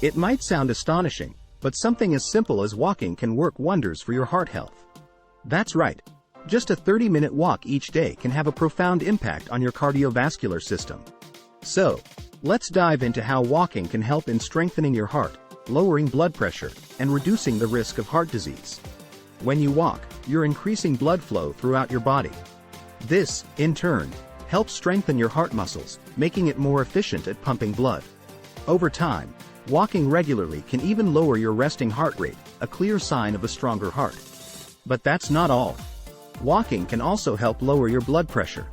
It might sound astonishing, but something as simple as walking can work wonders for your heart health. That's right. Just a 30-minute walk each day can have a profound impact on your cardiovascular system. So, let's dive into how walking can help in strengthening your heart, lowering blood pressure, and reducing the risk of heart disease. When you walk, you're increasing blood flow throughout your body. This, in turn, helps strengthen your heart muscles, making it more efficient at pumping blood. Over time, walking regularly can even lower your resting heart rate, a clear sign of a stronger heart. But that's not all. Walking can also help lower your blood pressure.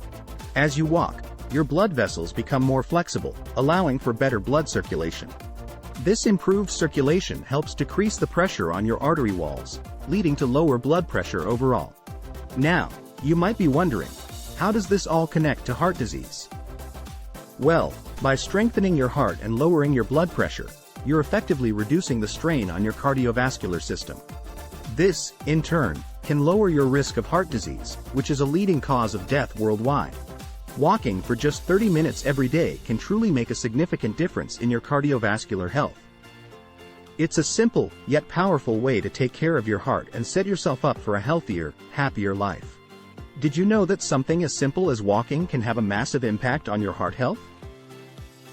As you walk, your blood vessels become more flexible, allowing for better blood circulation. This improved circulation helps decrease the pressure on your artery walls, leading to lower blood pressure overall. Now, you might be wondering, how does this all connect to heart disease? Well, by strengthening your heart and lowering your blood pressure, you're effectively reducing the strain on your cardiovascular system. This, in turn, can lower your risk of heart disease, which is a leading cause of death worldwide. Walking for just 30 minutes every day can truly make a significant difference in your cardiovascular health. It's a simple, yet powerful way to take care of your heart and set yourself up for a healthier, happier life. Did you know that something as simple as walking can have a massive impact on your heart health?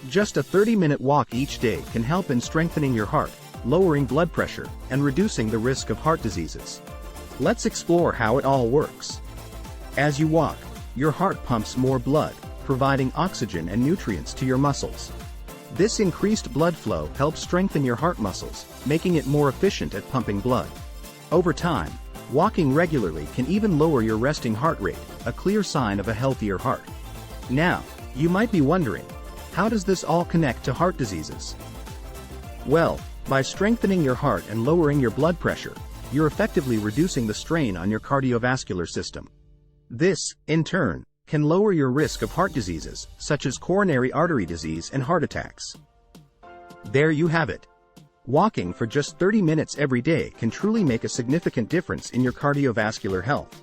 Just a 30-minute walk each day can help in strengthening your heart, lowering blood pressure, and reducing the risk of heart diseases. Let's explore how it all works. As you walk, your heart pumps more blood, providing oxygen and nutrients to your muscles. This increased blood flow helps strengthen your heart muscles, making it more efficient at pumping blood. Over time, walking regularly can even lower your resting heart rate, a clear sign of a healthier heart. Now, you might be wondering, how does this all connect to heart diseases? Well, by strengthening your heart and lowering your blood pressure, you're effectively reducing the strain on your cardiovascular system. This, in turn, can lower your risk of heart diseases, such as coronary artery disease and heart attacks. There you have it. Walking for just 30 minutes every day can truly make a significant difference in your cardiovascular health.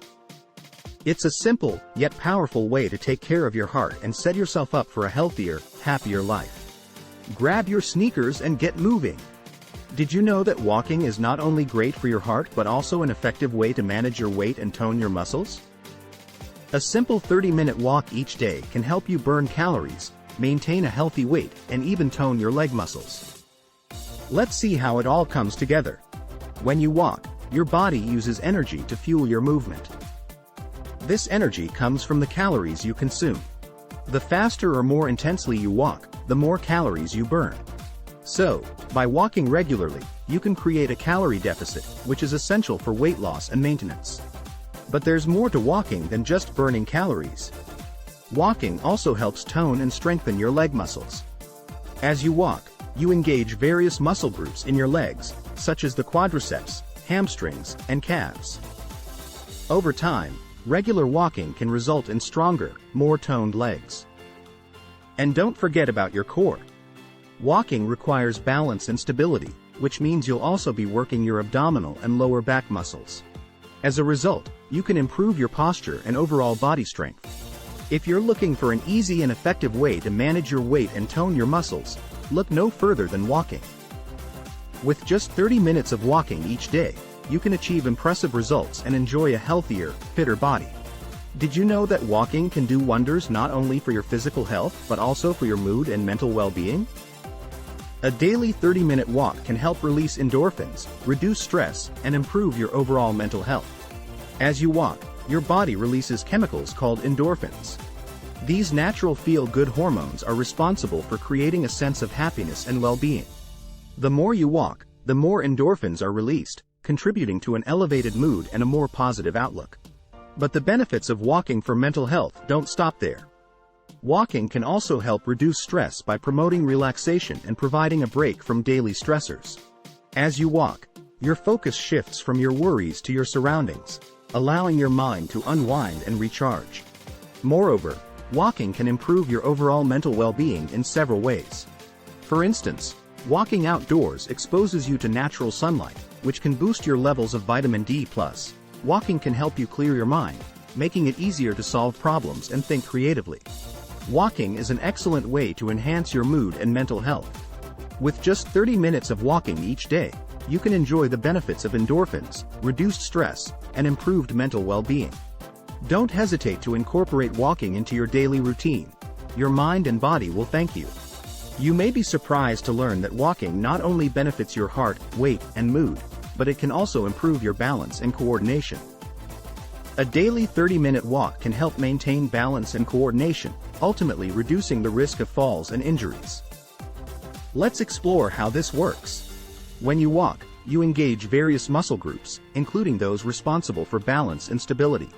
It's a simple, yet powerful way to take care of your heart and set yourself up for a healthier, happier life. Grab your sneakers and get moving. Did you know that walking is not only great for your heart but also an effective way to manage your weight and tone your muscles? A simple 30-minute walk each day can help you burn calories, maintain a healthy weight, and even tone your leg muscles. Let's see how it all comes together. When you walk, your body uses energy to fuel your movement. This energy comes from the calories you consume. The faster or more intensely you walk, the more calories you burn. So, by walking regularly, you can create a calorie deficit, which is essential for weight loss and maintenance. But there's more to walking than just burning calories. Walking also helps tone and strengthen your leg muscles. As you walk, you engage various muscle groups in your legs, such as the quadriceps, hamstrings, and calves. Over time, regular walking can result in stronger, more toned legs. And don't forget about your core. Walking requires balance and stability, which means you'll also be working your abdominal and lower back muscles. As a result, you can improve your posture and overall body strength. If you're looking for an easy and effective way to manage your weight and tone your muscles, look no further than walking. With just 30 minutes of walking each day, you can achieve impressive results and enjoy a healthier, fitter body. Did you know that walking can do wonders not only for your physical health but also for your mood and mental well-being? A daily 30-minute walk can help release endorphins, reduce stress, and improve your overall mental health. As you walk, your body releases chemicals called endorphins. These natural feel-good hormones are responsible for creating a sense of happiness and well-being. The more you walk, the more endorphins are released, contributing to an elevated mood and a more positive outlook. But the benefits of walking for mental health don't stop there. Walking can also help reduce stress by promoting relaxation and providing a break from daily stressors. As you walk, your focus shifts from your worries to your surroundings, allowing your mind to unwind and recharge. Moreover, walking can improve your overall mental well-being in several ways. For instance, walking outdoors exposes you to natural sunlight, which can boost your levels of vitamin D+. Walking can help you clear your mind, making it easier to solve problems and think creatively. Walking is an excellent way to enhance your mood and mental health. With just 30 minutes of walking each day, you can enjoy the benefits of endorphins, reduced stress, and improved mental well-being. Don't hesitate to incorporate walking into your daily routine. Your mind and body will thank you. You may be surprised to learn that walking not only benefits your heart, weight, and mood, but it can also improve your balance and coordination. A daily 30-minute walk can help maintain balance and coordination, ultimately reducing the risk of falls and injuries. Let's explore how this works. When you walk, you engage various muscle groups, including those responsible for balance and stability.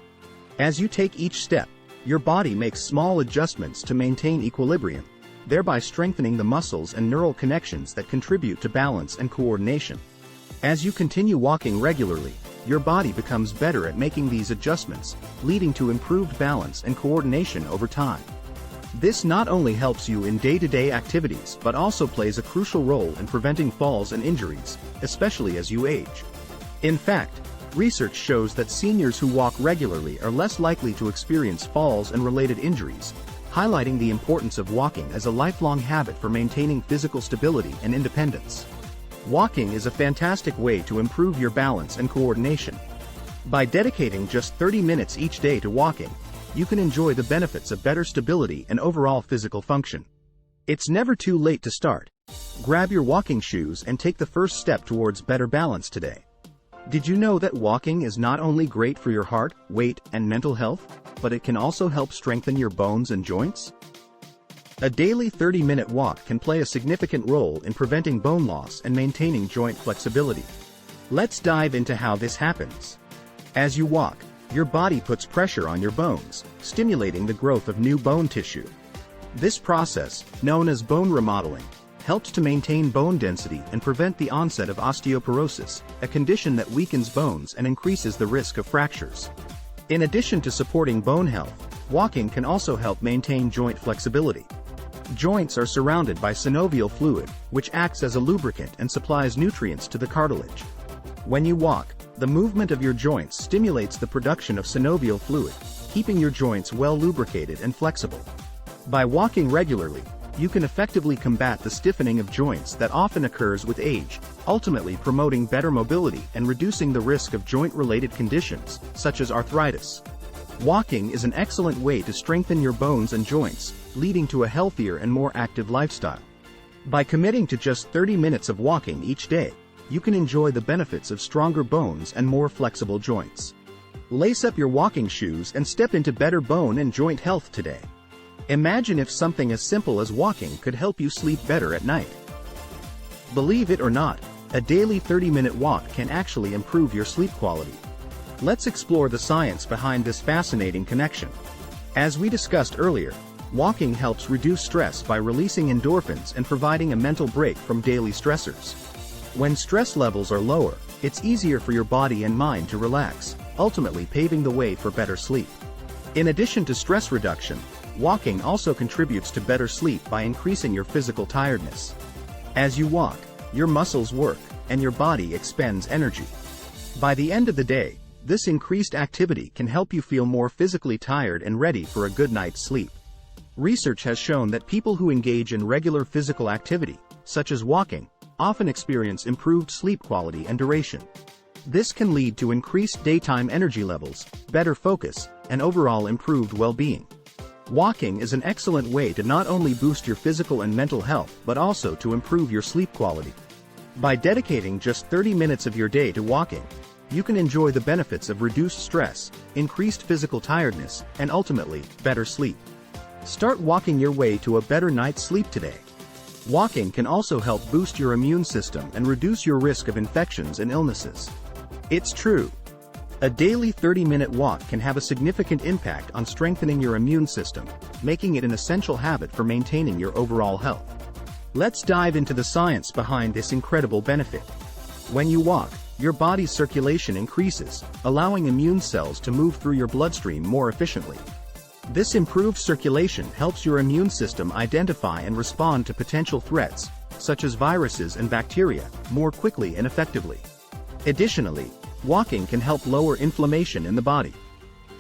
As you take each step, your body makes small adjustments to maintain equilibrium, thereby strengthening the muscles and neural connections that contribute to balance and coordination. As you continue walking regularly, your body becomes better at making these adjustments, leading to improved balance and coordination over time. This not only helps you in day-to-day activities but also plays a crucial role in preventing falls and injuries, especially as you age. In fact, research shows that seniors who walk regularly are less likely to experience falls and related injuries, highlighting the importance of walking as a lifelong habit for maintaining physical stability and independence. Walking is a fantastic way to improve your balance and coordination. By dedicating just 30 minutes each day to walking, you can enjoy the benefits of better stability and overall physical function. It's never too late to start. Grab your walking shoes and take the first step towards better balance today. Did you know that walking is not only great for your heart, weight, and mental health, but it can also help strengthen your bones and joints? A daily 30-minute walk can play a significant role in preventing bone loss and maintaining joint flexibility. Let's dive into how this happens. As you walk, your body puts pressure on your bones, stimulating the growth of new bone tissue. This process, known as bone remodeling, helps to maintain bone density and prevent the onset of osteoporosis, a condition that weakens bones and increases the risk of fractures. In addition to supporting bone health, walking can also help maintain joint flexibility. Joints are surrounded by synovial fluid, which acts as a lubricant and supplies nutrients to the cartilage. When you walk, the movement of your joints stimulates the production of synovial fluid, keeping your joints well lubricated and flexible. By walking regularly, you can effectively combat the stiffening of joints that often occurs with age, ultimately promoting better mobility and reducing the risk of joint-related conditions, such as arthritis. Walking is an excellent way to strengthen your bones and joints, leading to a healthier and more active lifestyle. By committing to just 30 minutes of walking each day, you can enjoy the benefits of stronger bones and more flexible joints. Lace up your walking shoes and step into better bone and joint health today. Imagine if something as simple as walking could help you sleep better at night. Believe it or not, a daily 30-minute walk can actually improve your sleep quality. Let's explore the science behind this fascinating connection. As we discussed earlier, walking helps reduce stress by releasing endorphins and providing a mental break from daily stressors. When stress levels are lower, it's easier for your body and mind to relax, ultimately paving the way for better sleep. In addition to stress reduction, walking also contributes to better sleep by increasing your physical tiredness. As you walk, your muscles work, and your body expends energy. By the end of the day, this increased activity can help you feel more physically tired and ready for a good night's sleep. Research has shown that people who engage in regular physical activity, such as walking, often experience improved sleep quality and duration. This can lead to increased daytime energy levels, better focus, and overall improved well-being. Walking is an excellent way to not only boost your physical and mental health but also to improve your sleep quality. By dedicating just 30 minutes of your day to walking, you can enjoy the benefits of reduced stress, increased physical tiredness, and ultimately, better sleep. Start walking your way to a better night's sleep today. Walking can also help boost your immune system and reduce your risk of infections and illnesses. It's true. A daily 30-minute walk can have a significant impact on strengthening your immune system, making it an essential habit for maintaining your overall health. Let's dive into the science behind this incredible benefit. When you walk, your body's circulation increases, allowing immune cells to move through your bloodstream more efficiently. This improved circulation helps your immune system identify and respond to potential threats, such as viruses and bacteria, more quickly and effectively. Additionally, walking can help lower inflammation in the body.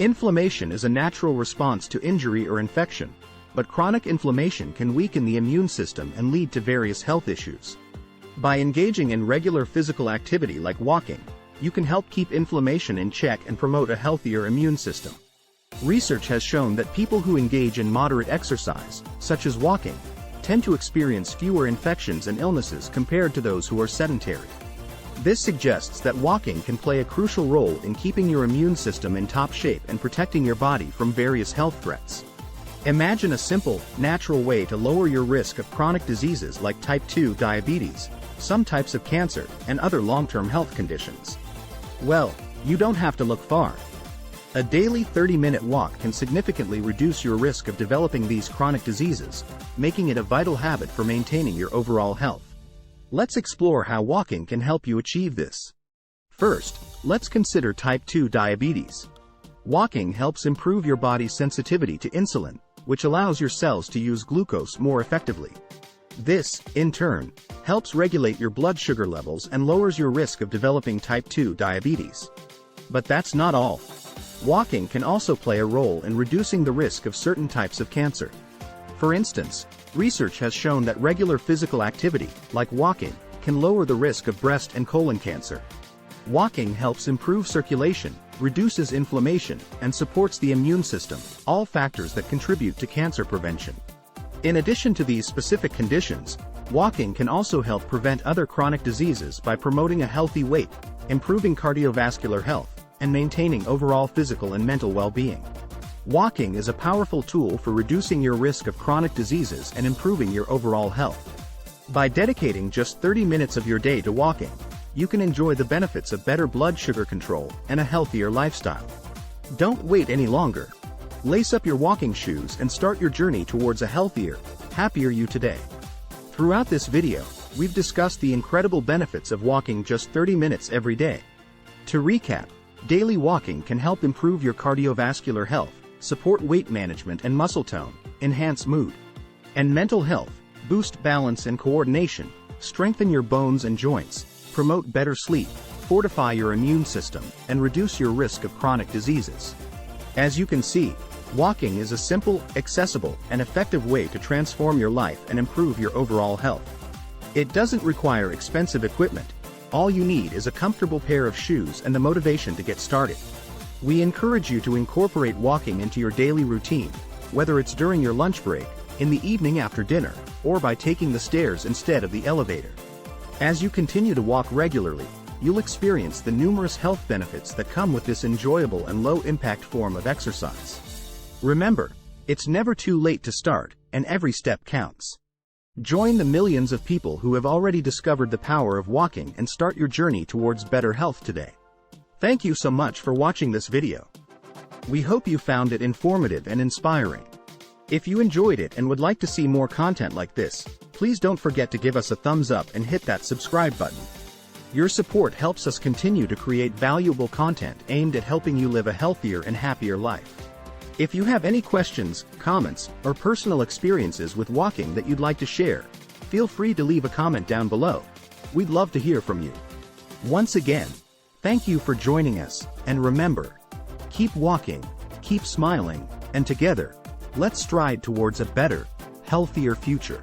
Inflammation is a natural response to injury or infection, but chronic inflammation can weaken the immune system and lead to various health issues. By engaging in regular physical activity like walking, you can help keep inflammation in check and promote a healthier immune system. Research has shown that people who engage in moderate exercise, such as walking, tend to experience fewer infections and illnesses compared to those who are sedentary. This suggests that walking can play a crucial role in keeping your immune system in top shape and protecting your body from various health threats. Imagine a simple, natural way to lower your risk of chronic diseases like type 2 diabetes, some types of cancer, and other long-term health conditions. Well, you don't have to look far. A daily 30-minute walk can significantly reduce your risk of developing these chronic diseases, making it a vital habit for maintaining your overall health. Let's explore how walking can help you achieve this. First, let's consider type 2 diabetes. Walking helps improve your body's sensitivity to insulin, which allows your cells to use glucose more effectively. This, in turn, helps regulate your blood sugar levels and lowers your risk of developing type 2 diabetes. But that's not all. Walking can also play a role in reducing the risk of certain types of cancer. For instance, research has shown that regular physical activity, like walking, can lower the risk of breast and colon cancer. Walking helps improve circulation, reduces inflammation, and supports the immune system, all factors that contribute to cancer prevention. In addition to these specific conditions, walking can also help prevent other chronic diseases by promoting a healthy weight, improving cardiovascular health, and maintaining overall physical and mental well-being. Walking is a powerful tool for reducing your risk of chronic diseases and improving your overall health. By dedicating just 30 minutes of your day to walking, you can enjoy the benefits of better blood sugar control and a healthier lifestyle. Don't wait any longer. Lace up your walking shoes and start your journey towards a healthier, happier you today. Throughout this video, we've discussed the incredible benefits of walking just 30 minutes every day. To recap, daily walking can help improve your cardiovascular health, support weight management and muscle tone, enhance mood and mental health, boost balance and coordination, strengthen your bones and joints, promote better sleep, fortify your immune system, and reduce your risk of chronic diseases. As you can see, walking is a simple, accessible, and effective way to transform your life and improve your overall health. It doesn't require expensive equipment. All you need is a comfortable pair of shoes and the motivation to get started. We encourage you to incorporate walking into your daily routine, whether it's during your lunch break, in the evening after dinner, or by taking the stairs instead of the elevator. As you continue to walk regularly, you'll experience the numerous health benefits that come with this enjoyable and low-impact form of exercise. Remember, it's never too late to start, and every step counts. Join the millions of people who have already discovered the power of walking and start your journey towards better health today. Thank you so much for watching this video. We hope you found it informative and inspiring. If you enjoyed it and would like to see more content like this, please don't forget to give us a thumbs up and hit that subscribe button. Your support helps us continue to create valuable content aimed at helping you live a healthier and happier life. If you have any questions, comments, or personal experiences with walking that you'd like to share, feel free to leave a comment down below. We'd love to hear from you. Once again, thank you for joining us, and remember, keep walking, keep smiling, and together, let's stride towards a better, healthier future.